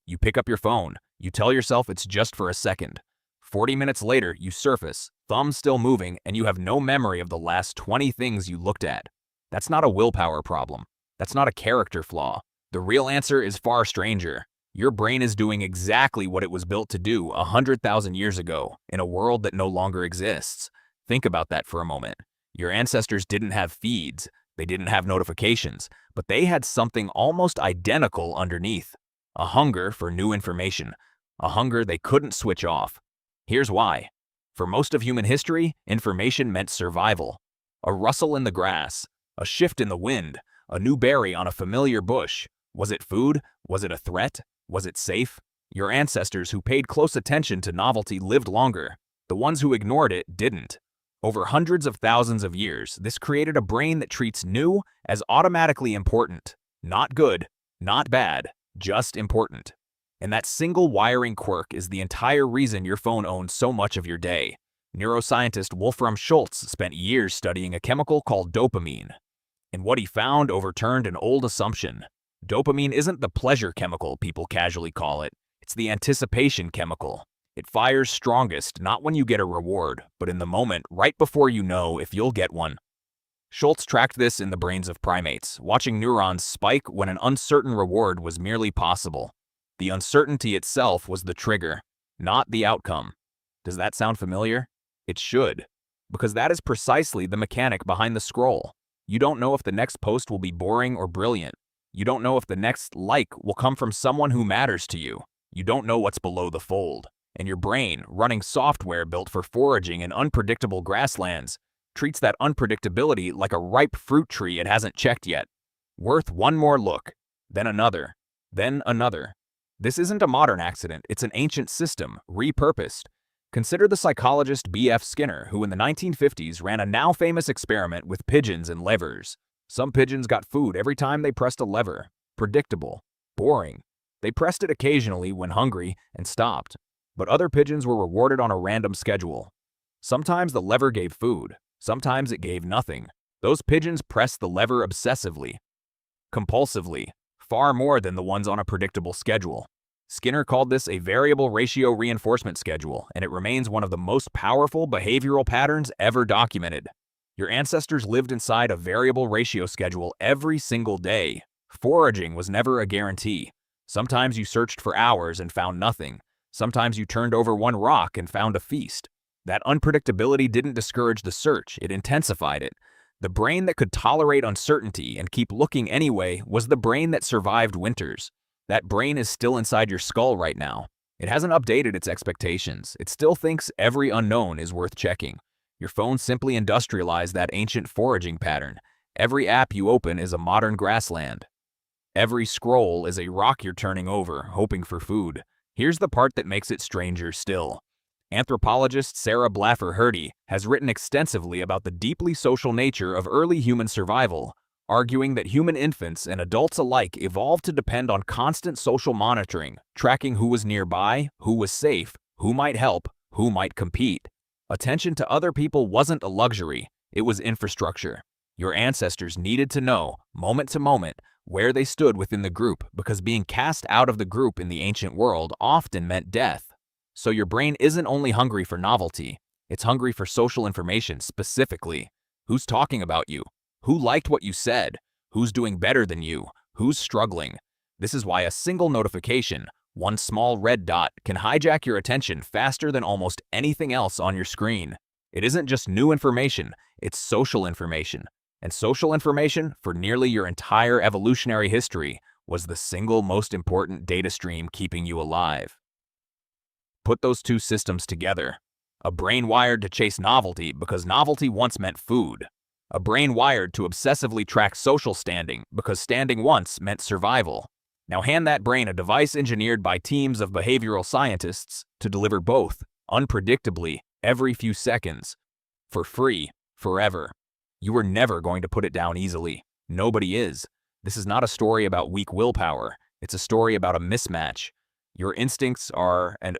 You pick up your phone. You tell yourself it's just for a second. 40 minutes later, you surface, thumb still moving, and you have no memory of the last 20 things you looked at. That's not a willpower problem. That's not a character flaw. The real answer is far stranger. Your brain is doing exactly what it was built to do 100,000 years ago in a world that no longer exists. Think about that for a moment. Your ancestors didn't have feeds, they didn't have notifications, but they had something almost identical underneath. A hunger for new information. A hunger they couldn't switch off. Here's why. For most of human history, information meant survival. A rustle in the grass, a shift in the wind, a new berry on a familiar bush. Was it food? Was it a threat? Was it safe? Your ancestors who paid close attention to novelty lived longer. The ones who ignored it didn't. Over hundreds of thousands of years, this created a brain that treats new as automatically important. Not good, not bad, just important. And that single wiring quirk is the entire reason your phone owns so much of your day. Neuroscientist Wolfram Schultz spent years studying a chemical called dopamine. And what he found overturned an old assumption. Dopamine isn't the pleasure chemical people casually call it. It's the anticipation chemical. It fires strongest not when you get a reward, but in the moment right before you know if you'll get one. Schultz tracked this in the brains of primates, watching neurons spike when an uncertain reward was merely possible. The uncertainty itself was the trigger, not the outcome. Does that sound familiar? It should, because that is precisely the mechanic behind the scroll. You don't know if the next post will be boring or brilliant. You don't know if the next like will come from someone who matters to you. You don't know what's below the fold. And your brain, running software built for foraging in unpredictable grasslands, treats that unpredictability like a ripe fruit tree it hasn't checked yet. Worth one more look, then another, then another. This isn't a modern accident, it's an ancient system, repurposed. Consider the psychologist B.F. Skinner, who in the 1950s ran a now-famous experiment with pigeons and levers. Some pigeons got food every time they pressed a lever. Predictable. Boring. They pressed it occasionally when hungry and stopped. But other pigeons were rewarded on a random schedule. Sometimes the lever gave food. Sometimes it gave nothing. Those pigeons pressed the lever obsessively. Compulsively. Far more than the ones on a predictable schedule. Skinner called this a variable ratio reinforcement schedule, and it remains one of the most powerful behavioral patterns ever documented. Your ancestors lived inside a variable ratio schedule every single day. Foraging was never a guarantee. Sometimes you searched for hours and found nothing. Sometimes you turned over one rock and found a feast. That unpredictability didn't discourage the search, it intensified it. The brain that could tolerate uncertainty and keep looking anyway was the brain that survived winters. That brain is still inside your skull right now. It hasn't updated its expectations. It still thinks every unknown is worth checking. Your phone simply industrialized that ancient foraging pattern. Every app you open is a modern grassland. Every scroll is a rock you're turning over, hoping for food. Here's the part that makes it stranger still. Anthropologist Sarah Blaffer-Hrdy has written extensively about the deeply social nature of early human survival, arguing that human infants and adults alike evolved to depend on constant social monitoring, tracking who was nearby, who was safe, who might help, who might compete. Attention to other people wasn't a luxury, it was infrastructure. Your ancestors needed to know, moment to moment, where they stood within the group because being cast out of the group in the ancient world often meant death. So your brain isn't only hungry for novelty, it's hungry for social information specifically. Who's talking about you? Who liked what you said? Who's doing better than you? Who's struggling? This is why a single notification, one small red dot, can hijack your attention faster than almost anything else on your screen. It isn't just new information, it's social information. And social information, for nearly your entire evolutionary history, was the single most important data stream keeping you alive. Put those two systems together. A brain wired to chase novelty because novelty once meant food. A brain wired to obsessively track social standing because standing once meant survival. Now hand that brain a device engineered by teams of behavioral scientists to deliver both, unpredictably, every few seconds, for free, forever. You were never going to put it down easily. Nobody is. This is not a story about weak willpower. It's a story about a mismatch. Your instincts are, and